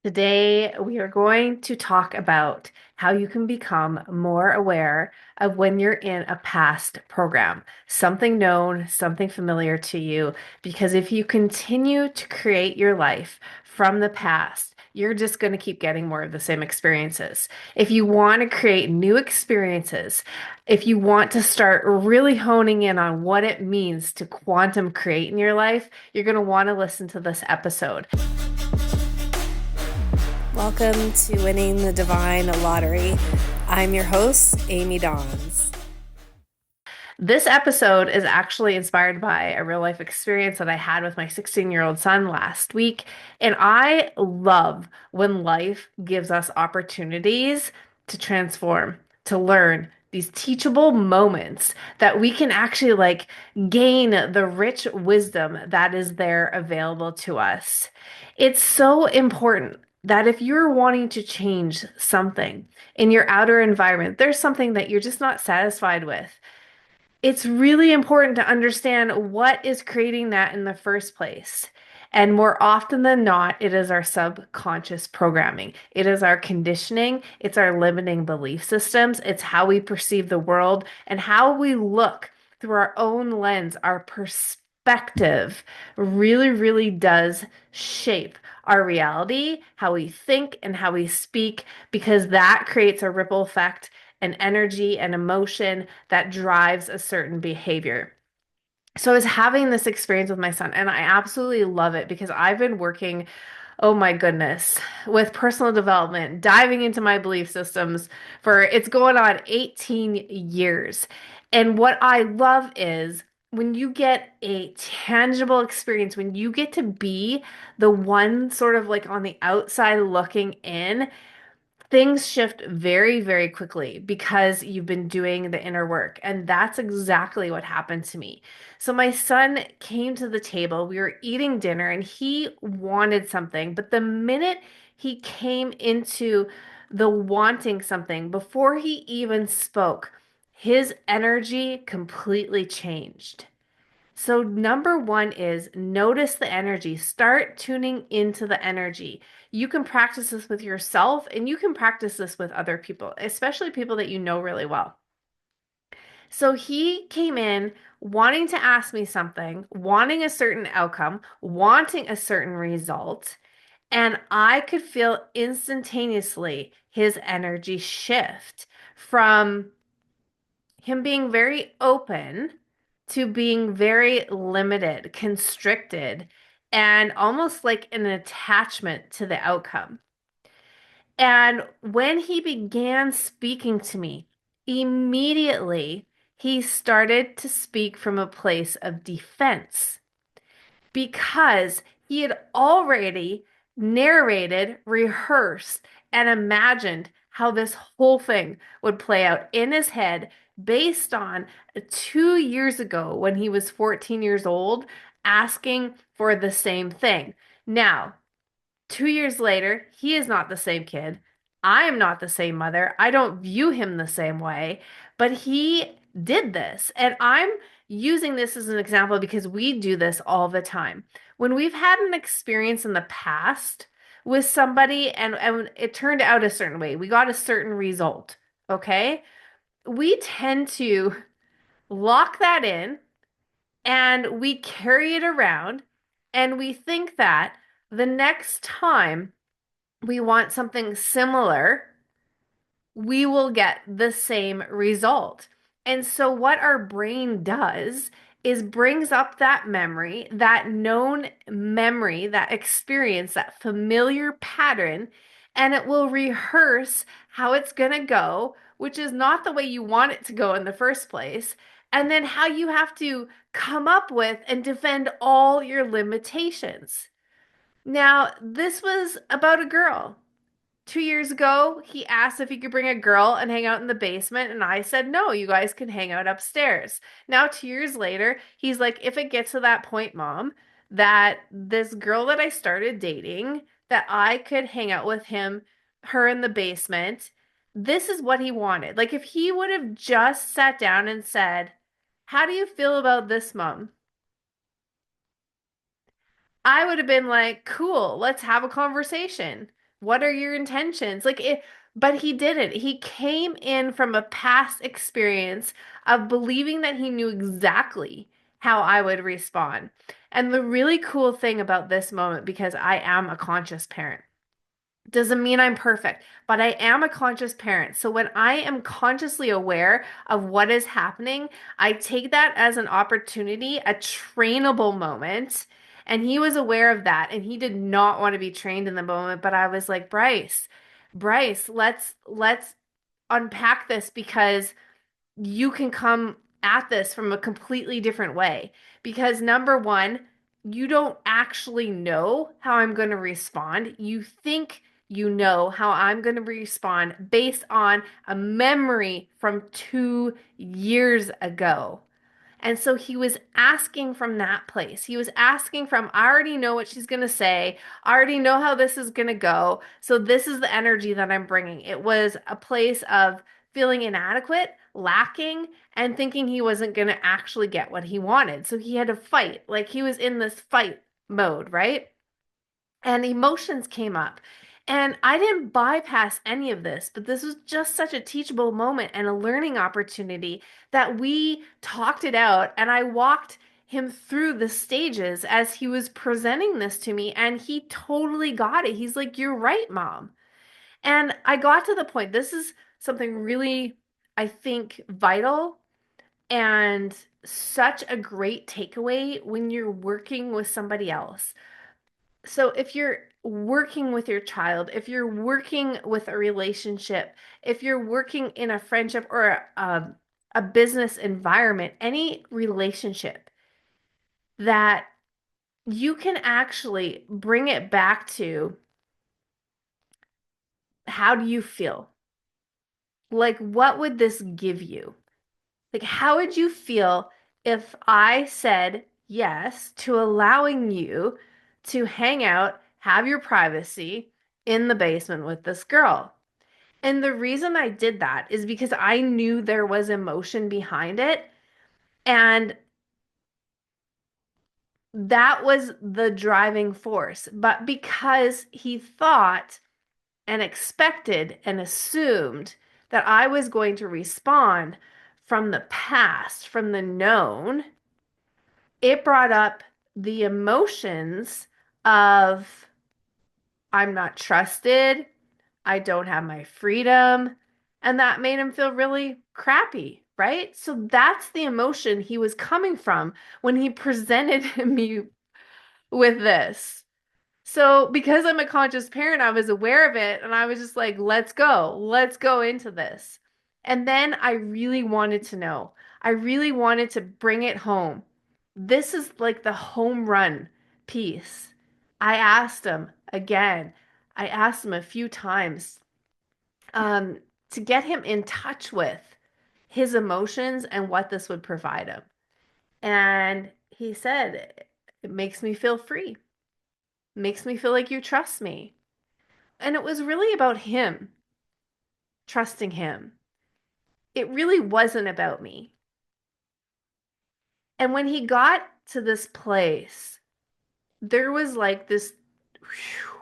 Today, we are going to talk about how you can become more aware of when you're in a past program, something known, something familiar to you. Because if you continue to create your life from the past, you're just going to keep getting more of the same experiences. If you want to create new experiences, if you want to start really honing in on what it means to quantum create in your life, you're going to want to listen to this episode. Welcome to Winning the Divine Lottery. I'm your host, Amy Dawes. This episode is actually inspired by a real life experience that I had with my 16-year-old son last week. And I love when life gives us opportunities to transform, to learn these teachable moments that we can actually gain the rich wisdom that is there available to us. It's so important that if you're wanting to change something in your outer environment, there's something that you're just not satisfied with. It's really important to understand what is creating that in the first place. And more often than not, it is our subconscious programming. It is our conditioning. It's our limiting belief systems. It's how we perceive the world and how we look through our own lens. Our perspective really, really does shape our reality, how we think and how we speak, because that creates a ripple effect and energy and emotion that drives a certain behavior. So I was having this experience with my son, and I absolutely love it because I've been working, oh my goodness, with personal development, diving into my belief systems for it's going on 18 years. And what I love is when you get a tangible experience, when you get to be the one sort of like on the outside looking in, things shift very, very quickly because you've been doing the inner work. And that's exactly what happened to me. So my son came to the table, we were eating dinner, and he wanted something. But the minute he came into the wanting something, before he even spoke, his energy completely changed. So, number one is notice the energy. Start tuning into the energy. You can practice this with yourself and you can practice this with other people, especially people that you know really well. So, he came in wanting to ask me something, wanting a certain outcome, wanting a certain result, and I could feel instantaneously his energy shift from him being very open to being very limited, constricted, and almost like an attachment to the outcome. And when he began speaking to me, immediately he started to speak from a place of defense because he had already narrated, rehearsed, and imagined how this whole thing would play out in his head based on 2 years ago when he was 14 years old asking for the same thing. Now, 2 years later, he is not the same kid. I am not the same mother. I don't view him the same way, but he did this. And I'm using this as an example because we do this all the time. When we've had an experience in the past with somebody and it turned out a certain way, we got a certain result, okay? We tend to lock that in and we carry it around and we think that the next time we want something similar, we will get the same result. And so, what our brain does is brings up that memory, that known memory, that experience, that familiar pattern, and it will rehearse how it's going to go, which is not the way you want it to go in the first place. And then how you have to come up with and defend all your limitations. Now, this was about a girl. 2 years ago, he asked if he could bring a girl and hang out in the basement, and I said, no, you guys can hang out upstairs. Now, 2 years later, he's like, if it gets to that point, Mom, that this girl that I started dating, that I could hang out with her in the basement, this is what he wanted. Like, if he would have just sat down and said, how do you feel about this, Mom? I would have been like, cool, let's have a conversation. What are your intentions? But he didn't. He came in from a past experience of believing that he knew exactly how I would respond. And the really cool thing about this moment, because I am a conscious parent, doesn't mean I'm perfect, but I am a conscious parent. So when I am consciously aware of what is happening, I take that as an opportunity, a trainable moment. And he was aware of that, and he did not want to be trained in the moment. But I was like, Bryce, let's unpack this because you can come at this from a completely different way. Because number one, you don't actually know how I'm going to respond. You think you know how I'm going to respond based on a memory from 2 years ago. And so he was asking from that place. He was asking from, I already know what she's going to say. I already know how this is going to go. So this is the energy that I'm bringing. It was a place of feeling inadequate, lacking, and thinking he wasn't going to actually get what he wanted. So he had to fight. Like he was in this fight mode, right? And emotions came up. And I didn't bypass any of this, but this was just such a teachable moment and a learning opportunity that we talked it out. And I walked him through the stages as he was presenting this to me, and he totally got it. He's like, "You're right, Mom." And I got to the point, this is something really, I think, vital and such a great takeaway when you're working with somebody else. So if you're working with your child, if you're working with a relationship, if you're working in a friendship or a business environment, any relationship, that you can actually bring it back to, how do you feel? Like, what would this give you? Like, how would you feel if I said yes to allowing you to hang out, have your privacy in the basement with this girl? And the reason I did that is because I knew there was emotion behind it. And that was the driving force. But because he thought and expected and assumed that I was going to respond from the past, from the known, it brought up the emotions of, I'm not trusted, I don't have my freedom, and that made him feel really crappy, right? So that's the emotion he was coming from when he presented me with this. So because I'm a conscious parent, I was aware of it and I was just like, let's go into this. And then I really wanted to know. I really wanted to bring it home. This is like the home run piece. I asked him again. I asked him a few times um, to get him in touch with his emotions and what this would provide him. And he said, it makes me feel free, makes me feel like you trust me. And it was really about him, trusting him. It really wasn't about me. And when he got to this place, there was like this, whew,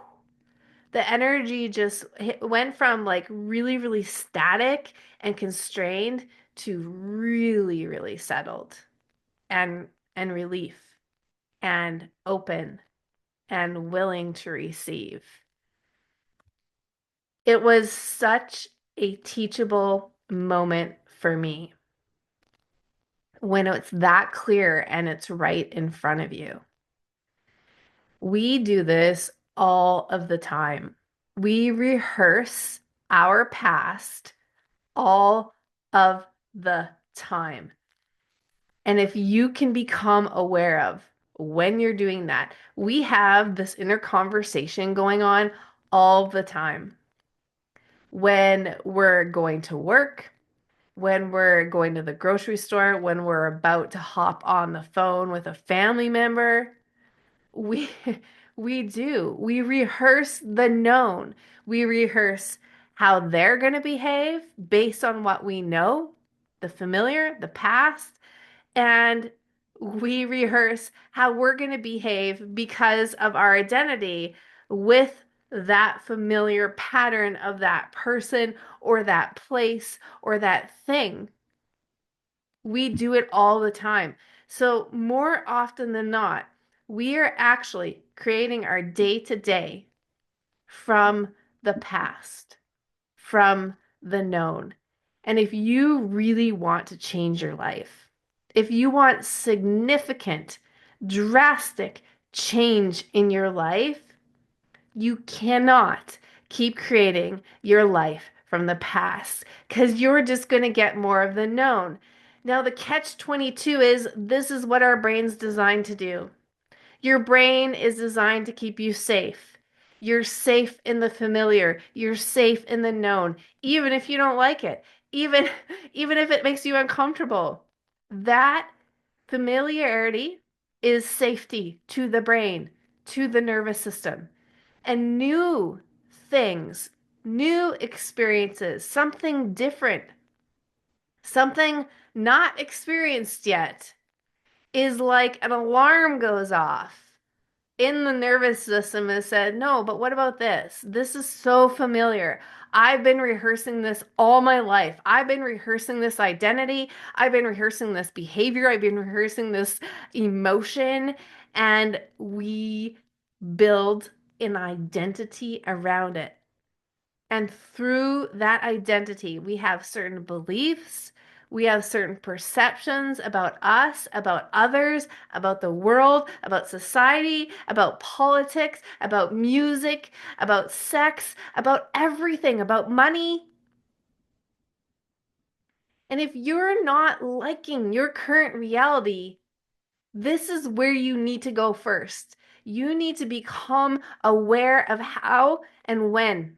the energy just went from like really, really static and constrained to really, really settled and relief and open and willing to receive. It was such a teachable moment for me when it's that clear and it's right in front of you. We do this all of the time. We rehearse our past all of the time. And if you can become aware of when you're doing that, we have this inner conversation going on all the time. When we're going to work, when we're going to the grocery store, when we're about to hop on the phone with a family member, we we do. We rehearse the known. We rehearse how they're going to behave based on what we know, the familiar, the past, and we rehearse how we're going to behave because of our identity with that familiar pattern of that person or that place or that thing. We do it all the time. So, more often than not, we are actually creating our day to day from the past, from the known. And if you really want to change your life, if you want significant, drastic change in your life, you cannot keep creating your life from the past because you're just going to get more of the known. Now, the catch 22 is this is what our brain's designed to do. Your brain is designed to keep you safe. You're safe in the familiar. You're safe in the known, even if you don't like it, even even if it makes you uncomfortable. That familiarity is safety to the brain, to the nervous system. And new things, new experiences, something different, something not experienced yet is like an alarm goes off in the nervous system and said, no, but what about this? This is so familiar. I've been rehearsing this all my life. I've been rehearsing this identity. I've been rehearsing this behavior. I've been rehearsing this emotion. And we build an identity around it. And through that identity, we have certain beliefs, we have certain perceptions about us, about others, about the world, about society, about politics, about music, about sex, about everything, about money. And if you're not liking your current reality, this is where you need to go first. You need to become aware of how and when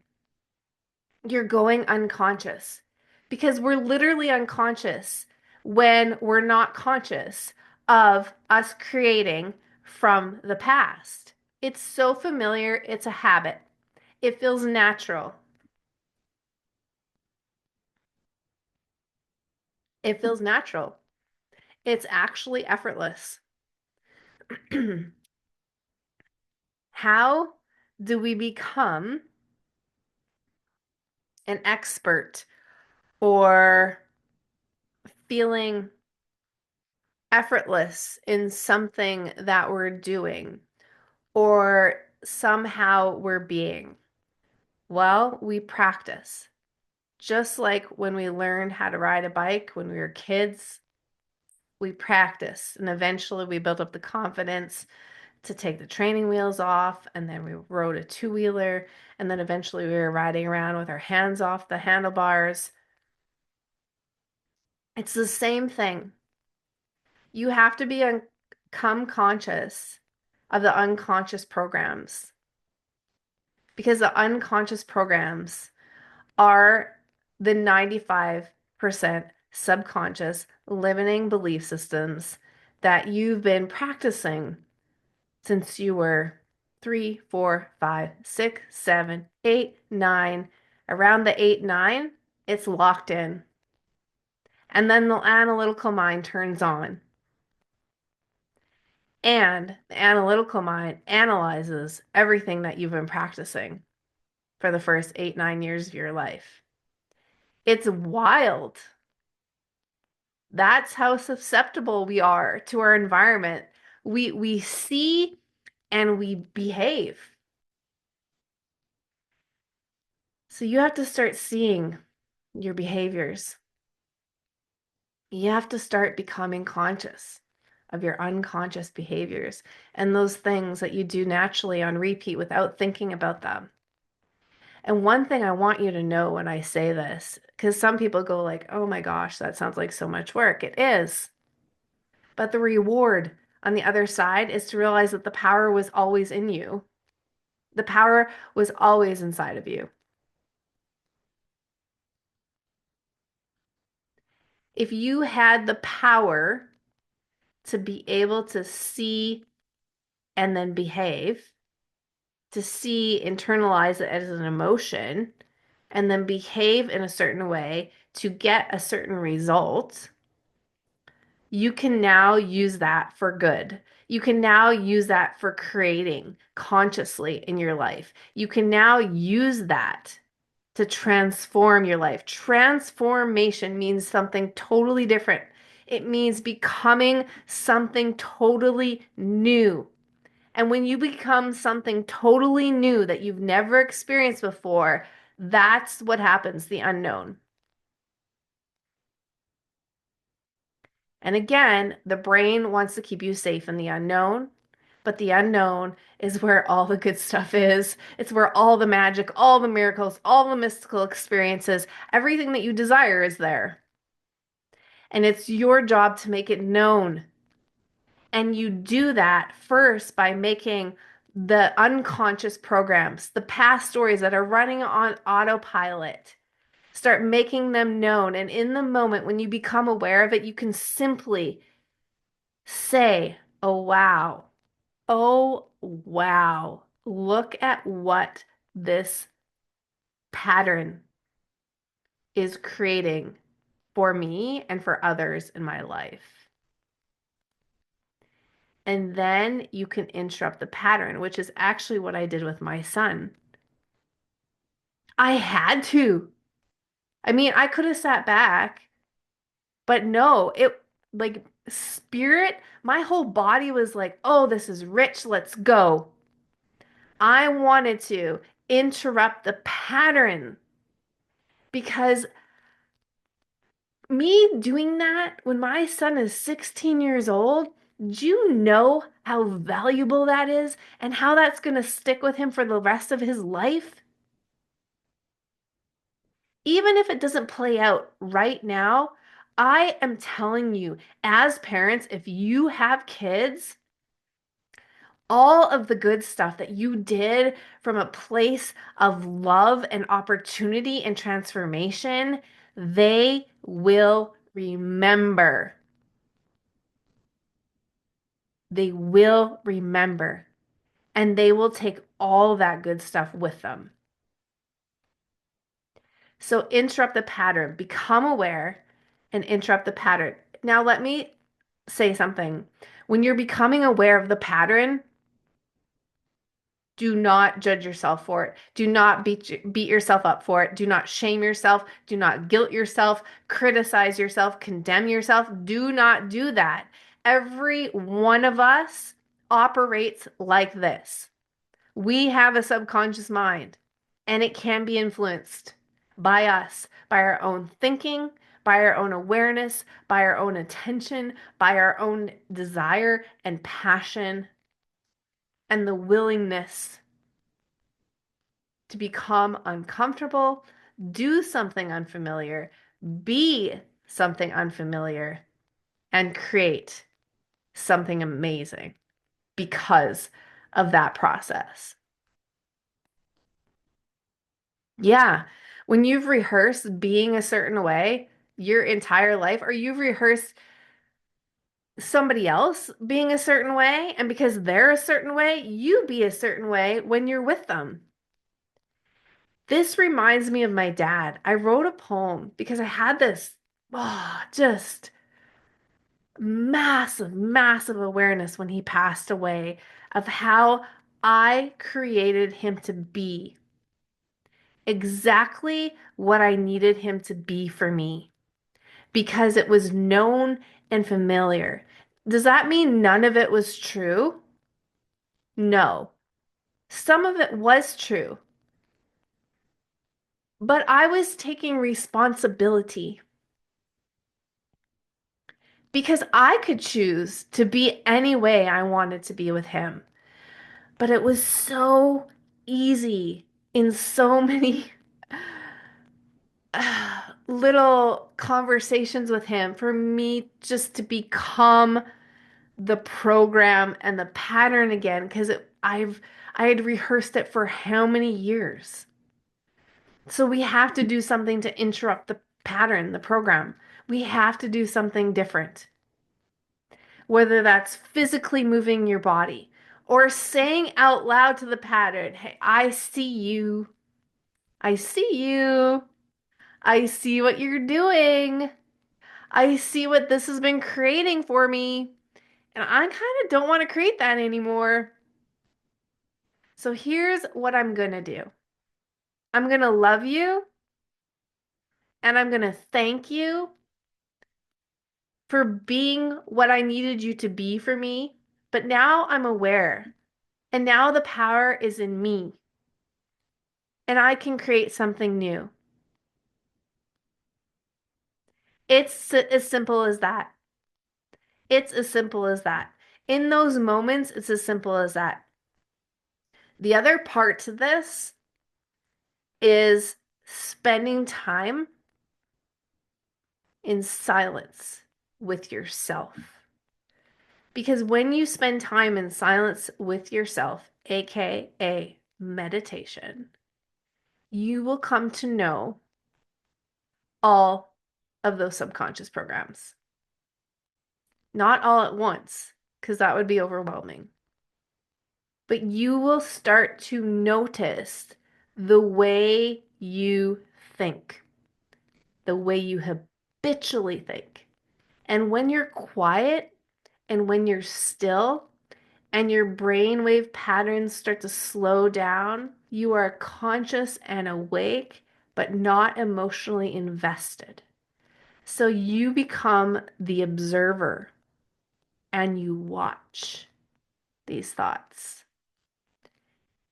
you're going unconscious because we're literally unconscious when we're not conscious of us creating from the past. It's so familiar, it's a habit. It feels natural. It feels natural. It's actually effortless. How do we become an expert or feeling effortless in something that we're doing or somehow we're being? Well, we practice. Just like when we learned how to ride a bike when we were kids, we practice and eventually we built up the confidence to take the training wheels off, and then we rode a two-wheeler, and then eventually we were riding around with our hands off the handlebars. It's the same thing. You have to become conscious of the unconscious programs because the unconscious programs are the 95% subconscious limiting belief systems that you've been practicing since you were 3, 4, 5, 6, 7, 8, 9. Around the 8, 9, it's locked in. And then the analytical mind turns on. And the analytical mind analyzes everything that you've been practicing for the first 8, 9 years of your life. It's wild. That's how susceptible we are to our environment. We see and we behave. So you have to start seeing your behaviors. You have to start becoming conscious of your unconscious behaviors and those things that you do naturally on repeat without thinking about them. And one thing I want you to know when I say this, because some people go like, "Oh my gosh, that sounds like so much work." It is. But the reward on the other side is to realize that the power was always in you. The power was always inside of you. If you had the power to be able to see and then behave, to see, internalize it as an emotion, and then behave in a certain way to get a certain result, you can now use that for good. You can now use that for creating consciously in your life. You can now use that to transform your life. Transformation means something totally different. It means becoming something totally new. And when you become something totally new that you've never experienced before, that's what happens, the unknown. And again, the brain wants to keep you safe in the unknown, but the unknown is where all the good stuff is. It's where all the magic, all the miracles, all the mystical experiences, everything that you desire is there. And it's your job to make it known. And you do that first by making the unconscious programs, the past stories that are running on autopilot, start making them known. And in the moment when you become aware of it, you can simply say, oh, wow. Oh, wow. Look at what this pattern is creating for me and for others in my life. And then you can interrupt the pattern, which is actually what I did with my son. I had to. I mean, I could have sat back, but no, it like spirit, my whole body was like, oh, this is rich, let's go. I wanted to interrupt the pattern because me doing that when my son is 16 years old, do you know how valuable that is and how that's going to stick with him for the rest of his life? Even if it doesn't play out right now, I am telling you, as parents, if you have kids, all of the good stuff that you did from a place of love and opportunity and transformation, they will remember. They will remember and they will take all that good stuff with them. So interrupt the pattern, become aware and interrupt the pattern. Now, let me say something. When you're becoming aware of the pattern, do not judge yourself for it. Do not beat yourself up for it. Do not shame yourself. Do not guilt yourself, criticize yourself, condemn yourself. Do not do that. Every one of us operates like this. We have a subconscious mind, and it can be influenced by us, by our own thinking, by our own awareness, by our own attention, by our own desire and passion, and the willingness to become uncomfortable, do something unfamiliar, be something unfamiliar, and create something amazing because of that process. Yeah. When you've rehearsed being a certain way your entire life, or you've rehearsed somebody else being a certain way, and because they're a certain way, you be a certain way when you're with them. This reminds me of my dad. I wrote a poem because I had this, just massive, massive awareness when he passed away of how I created him to be exactly what I needed him to be for me because it was known and familiar. Does that mean none of it was true? No. Some of it was true, but I was taking responsibility because I could choose to be any way I wanted to be with him. But it was so easy in so many little conversations with him for me just to become the program and the pattern again because I had rehearsed it for how many years. So we have to do something to interrupt the pattern, the program. We have to do something different. Whether that's physically moving your body or saying out loud to the pattern, "Hey, I see you. I see you. I see what you're doing. I see what this has been creating for me. And I kind of don't want to create that anymore. So here's what I'm going to do. I'm going to love you and I'm going to thank you for being what I needed you to be for me. But now I'm aware and now the power is in me and I can create something new. It's as simple as that. It's as simple as that. In those moments, it's as simple as that. The other part to this is spending time in silence with yourself. Because when you spend time in silence with yourself, aka meditation, you will come to know all of those subconscious programs. Not all at once, because that would be overwhelming. But you will start to notice the way you think, the way you habitually think. And when you're quiet and when you're still and your brainwave patterns start to slow down, you are conscious and awake, but not emotionally invested. So you become the observer and you watch these thoughts.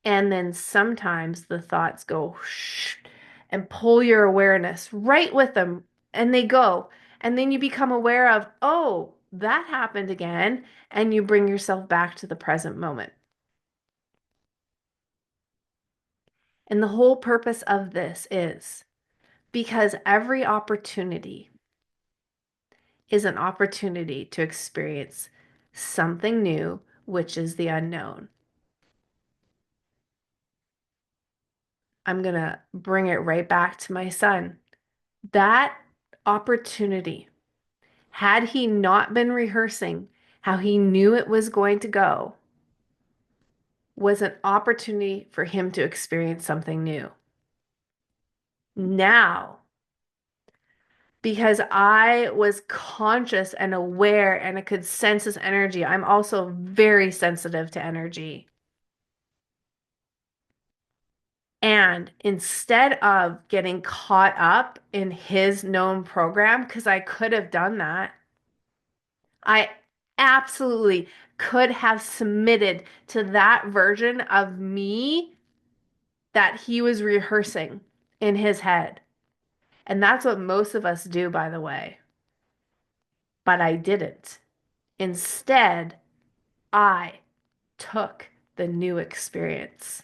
And then sometimes the thoughts go shh and pull your awareness right with them, and they go. And then you become aware of, oh, that happened again. And you bring yourself back to the present moment. And the whole purpose of this is because every opportunity is an opportunity to experience something new, which is the unknown. I'm going to bring it right back to my son. That opportunity, had he not been rehearsing how he knew it was going to go, was an opportunity for him to experience something new. Now, because I was conscious and aware and I could sense his energy, I'm also very sensitive to energy. And instead of getting caught up in his known program, because I could have done that, I absolutely could have submitted to that version of me that he was rehearsing in his head. And that's what most of us do, by the way. But I didn't. Instead, I took the new experience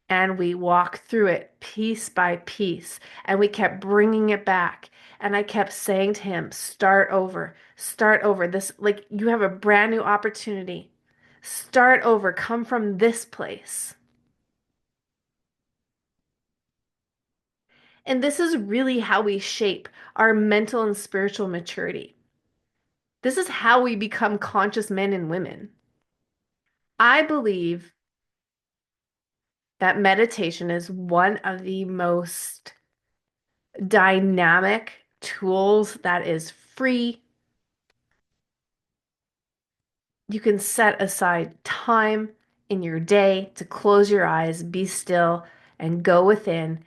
and we walked through it piece by piece and we kept bringing it back. And I kept saying to him, start over, start over. This, like, you have a brand new opportunity. Start over, come from this place. And this is really how we shape our mental and spiritual maturity. This is how we become conscious men and women. I believe that meditation is one of the most dynamic tools that is free. You can set aside time in your day to close your eyes, be still, and go within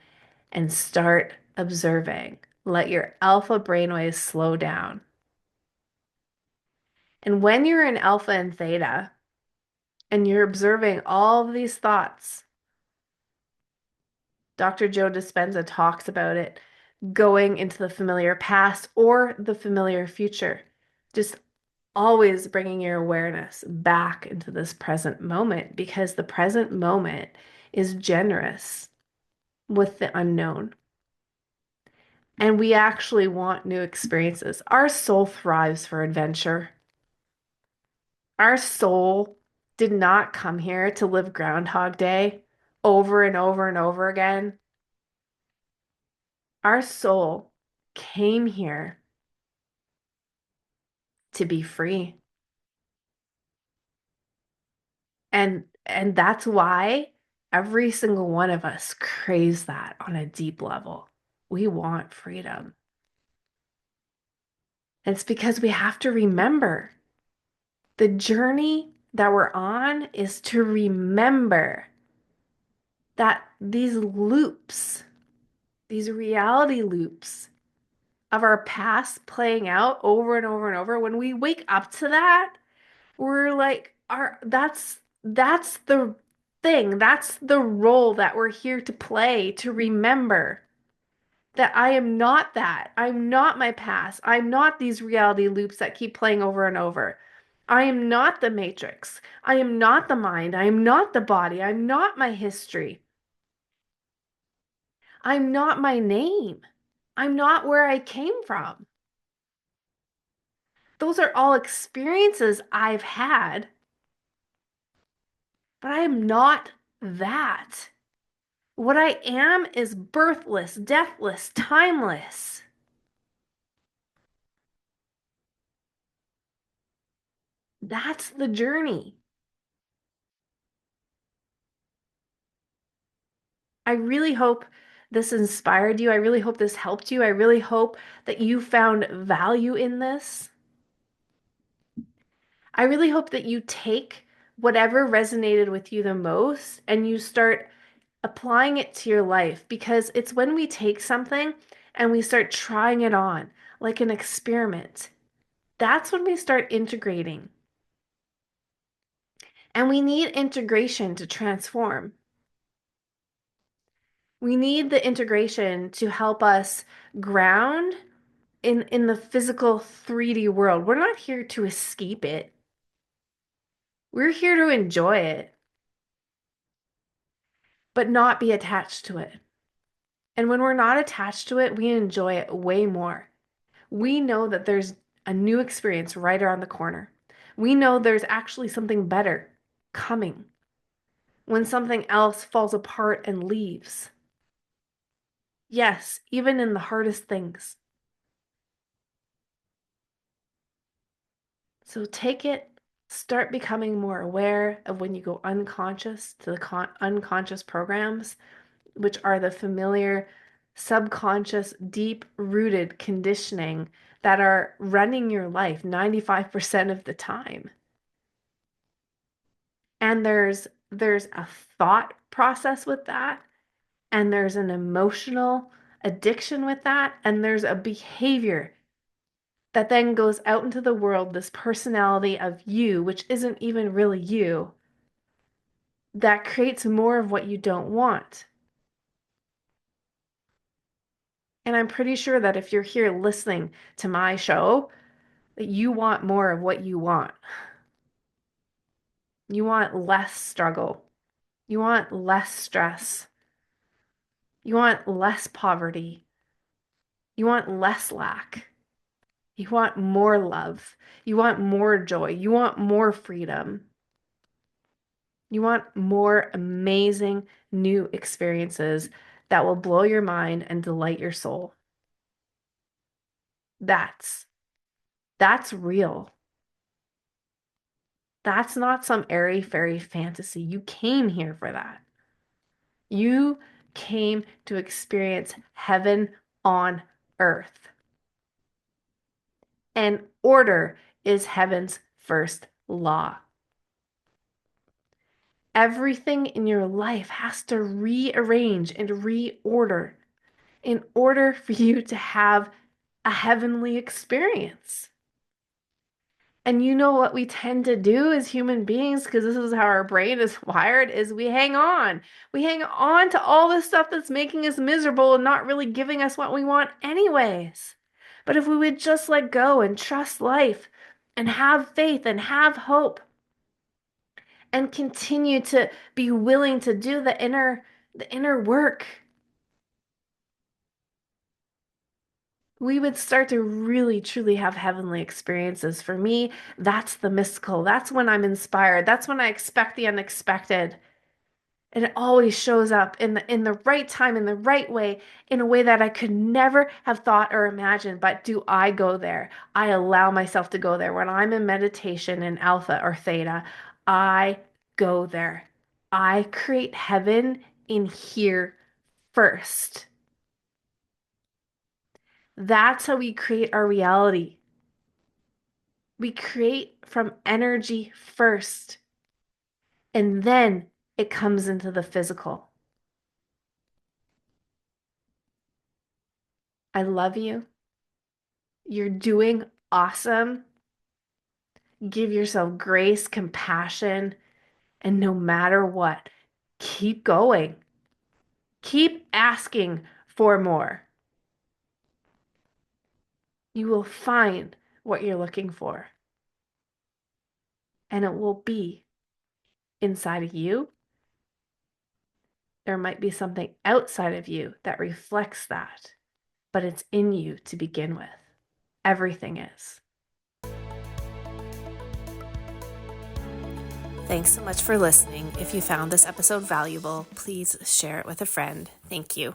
and start observing. Let your alpha brainwaves slow down. And when you're in alpha and theta and you're observing all of these thoughts, Dr. Joe Dispenza talks about it going into the familiar past or the familiar future. Just always bringing your awareness back into this present moment because the present moment is generous with the unknown. And we actually want new experiences. Our soul thrives for adventure. Our soul did not come here to live Groundhog Day over and over and over again. Our soul came here to be free. And that's why every single one of us craves that on a deep level. We want freedom. And it's because we have to remember The journey that we're on is to remember that these loops, these reality loops of our past playing out over and over and over, when we wake up to that, we're like, our that's the thing, that's the role that we're here to play, to remember that I am not that. I'm not my past. I'm not these reality loops that keep playing over and over. I am not the matrix. I am not the mind. I am not the body. I'm not my history. I'm not my name. I'm not where I came from. Those are all experiences I've had, but I am not that. What I am is birthless, deathless, timeless. That's the journey. I really hope this inspired you. I really hope this helped you. I really hope that you found value in this. I really hope that you take whatever resonated with you the most and you start applying it to your life, because it's when we take something and we start trying it on like an experiment. That's when we start integrating. And we need integration to transform. We need the integration to help us ground in the physical 3D world. We're not here to escape it. We're here to enjoy it, but not be attached to it. And when we're not attached to it, we enjoy it way more. We know that there's a new experience right around the corner. We know there's actually something better coming when something else falls apart and leaves. Yes, even in the hardest things. So take it, start becoming more aware of when you go unconscious to the unconscious programs, which are the familiar, subconscious, deep-rooted conditioning that are running your life 95% of the time. And there's a thought process with that, and there's an emotional addiction with that, and there's a behavior that then goes out into the world, this personality of you, which isn't even really you, that creates more of what you don't want. And I'm pretty sure that if you're here listening to my show, that you want more of what you want. You want less struggle. You want less stress. You want less poverty. You want less lack. You want more love. You want more joy. You want more freedom. You want more amazing new experiences that will blow your mind and delight your soul. That's that's real. That's not some airy fairy fantasy. You came here for that. You came to experience heaven on earth. And order is heaven's first law. Everything in your life has to rearrange and reorder in order for you to have a heavenly experience. And you know what we tend to do as human beings, because this is how our brain is wired, is we hang on. We hang on to all this stuff that's making us miserable and not really giving us what we want anyways. But if we would just let go and trust life and have faith and have hope and continue to be willing to do the inner work, we would start to really truly have heavenly experiences. For me, that's the mystical. That's when I'm inspired. That's when I expect the unexpected. And it always shows up in the right time, in the right way, in a way that I could never have thought or imagined. But do I go there? I allow myself to go there. When I'm in meditation in alpha or theta, I go there. I create heaven in here first. That's how we create our reality. We create from energy first, and then it comes into the physical. I love you. You're doing awesome. Give yourself grace, compassion, and no matter what, keep going. Keep asking for more. You will find what you're looking for, and it will be inside of you. There might be something outside of you that reflects that, but it's in you to begin with. Everything is. Thanks so much for listening. If you found this episode valuable, please share it with a friend. Thank you.